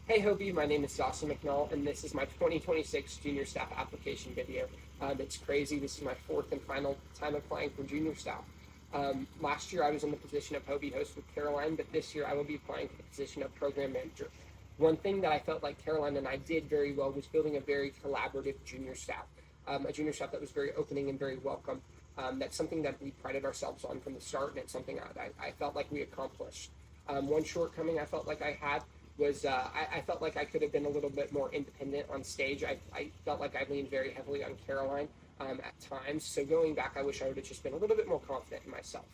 Hey Hobie, my name is Dawson McNall, and this is my 2026 junior staff application video. It's crazy. This is my fourth and final time applying for junior staff. Last year I was in the position of Hobie host with Caroline, but this year I will be applying for the position of program manager. One thing that I felt like Caroline and I did very well was building a very collaborative junior staff, a junior staff that was very opening and very welcome. That's something that we prided ourselves on from the start, and it's something I felt like we accomplished. One shortcoming I felt like I had was I felt like I could have been a little bit more independent on stage. I felt like I leaned very heavily on Caroline at times. So going back, I wish I would have just been a little bit more confident in myself.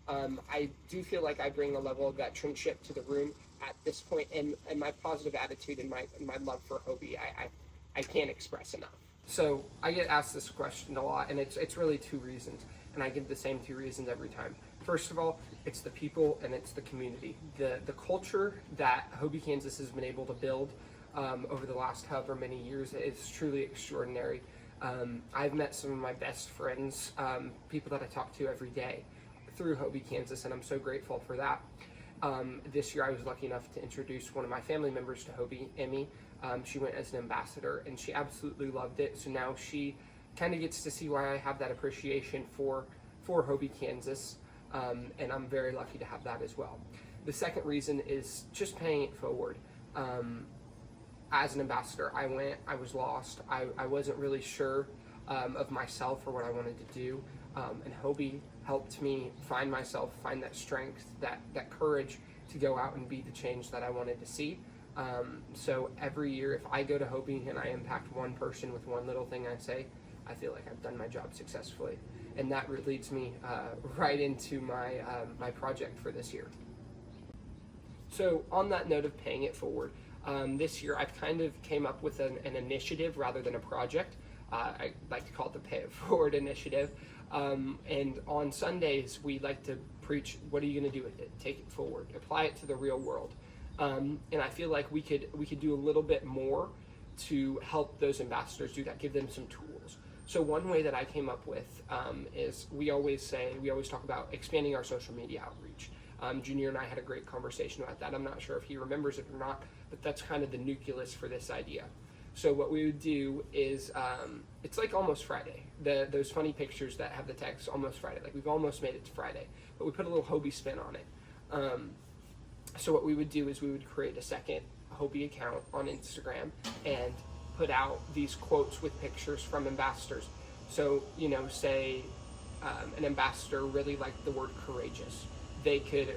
I do feel like I bring a level of veteranship to the room at this point, and my positive attitude and my love for Hobie, I can't express enough. So I get asked this question a lot, and it's really two reasons, and I give the same two reasons every time. First of all, it's the people and it's the community. The culture that Hobie, Kansas has been able to build over the last however many years is truly extraordinary. I've met some of my best friends, people that I talk to every day through Hobie, Kansas, and I'm so grateful for that. This year I was lucky enough to introduce one of my family members to Hobie, Emmy. She went as an ambassador and she absolutely loved it. So now she kind of gets to see why I have that appreciation for Hobie, Kansas. And I'm very lucky to have that as well. The second reason is just paying it forward. As an ambassador, I was lost. I wasn't really sure of myself or what I wanted to do. And Hobie helped me find myself, find that strength, that courage to go out and be the change that I wanted to see. So every year, if I go to Hobie and I impact one person with one little thing I say, I feel like I've done my job successfully. And that leads me right into my project for this year. So on that note of paying it forward, this year I've kind of came up with an initiative rather than a project. I like to call it the Pay It Forward initiative. And on Sundays we like to preach, what are you going to do with it? Take it forward, apply it to the real world. And I feel like we could do a little bit more to help those ambassadors do that, give them some tools. So one way that I came up with is we always talk about expanding our social media outreach. Junior and I had a great conversation about that. I'm not sure if he remembers it or not, but that's kind of the nucleus for this idea. So what we would do is, it's like Almost Friday, those funny pictures that have the text Almost Friday, like we've almost made it to Friday, but we put a little Hobie spin on it. So what we would do is we would create a second Hobie account on Instagram and put out these quotes with pictures from ambassadors. So, say an ambassador really liked the word courageous. They could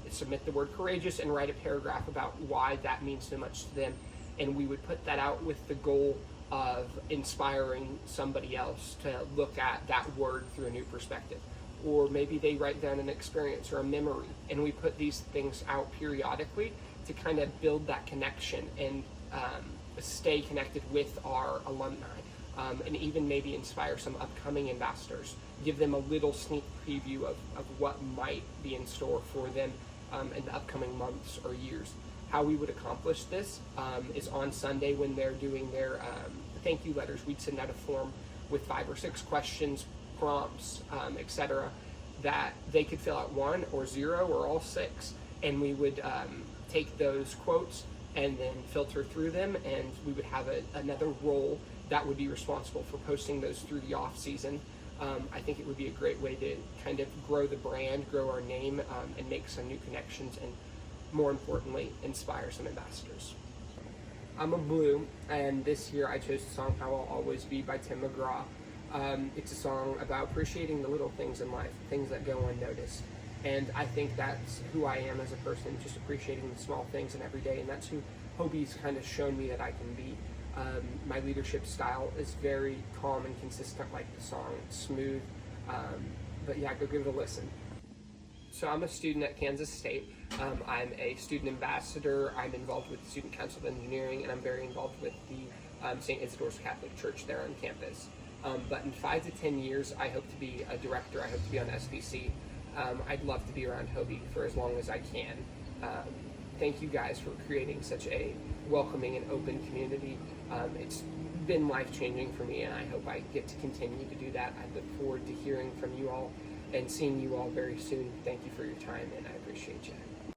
submit the word courageous and write a paragraph about why that means so much to them. And we would put that out with the goal of inspiring somebody else to look at that word through a new perspective. Or maybe they write down an experience or a memory, and we put these things out periodically to kind of build that connection and stay connected with our alumni, and even maybe inspire some upcoming ambassadors, give them a little sneak preview of what might be in store for them in the upcoming months or years. How we would accomplish this is on Sunday when they're doing their thank you letters, we'd send out a form with 5 or 6 questions, prompts, etc., that they could fill out 1 or 0 or all 6, and we would take those quotes and then filter through them, and we would have another role that would be responsible for posting those through the off season. I think it would be a great way to kind of grow the brand, grow our name, and make some new connections, and more importantly, inspire some ambassadors. I'm a Blue, and this year I chose the song How I'll Always Be by Tim McGraw. It's a song about appreciating the little things in life, things that go unnoticed. And I think that's who I am as a person, just appreciating the small things in every day, and that's who Hobie's kind of shown me that I can be. My leadership style is very calm and consistent like the song. It's smooth, but yeah, go give it a listen. So I'm a student at Kansas State. I'm a student ambassador. I'm involved with the Student Council of Engineering, and I'm very involved with the St. Isidore's Catholic Church there on campus. But in 5 to 10 years, I hope to be a director. I hope to be on SBC. I'd love to be around Hobie for as long as I can. Thank you guys for creating such a welcoming and open community. It's been life-changing for me, and I hope I get to continue to do that. I look forward to hearing from you all and seeing you all very soon. Thank you for your time, and I appreciate you.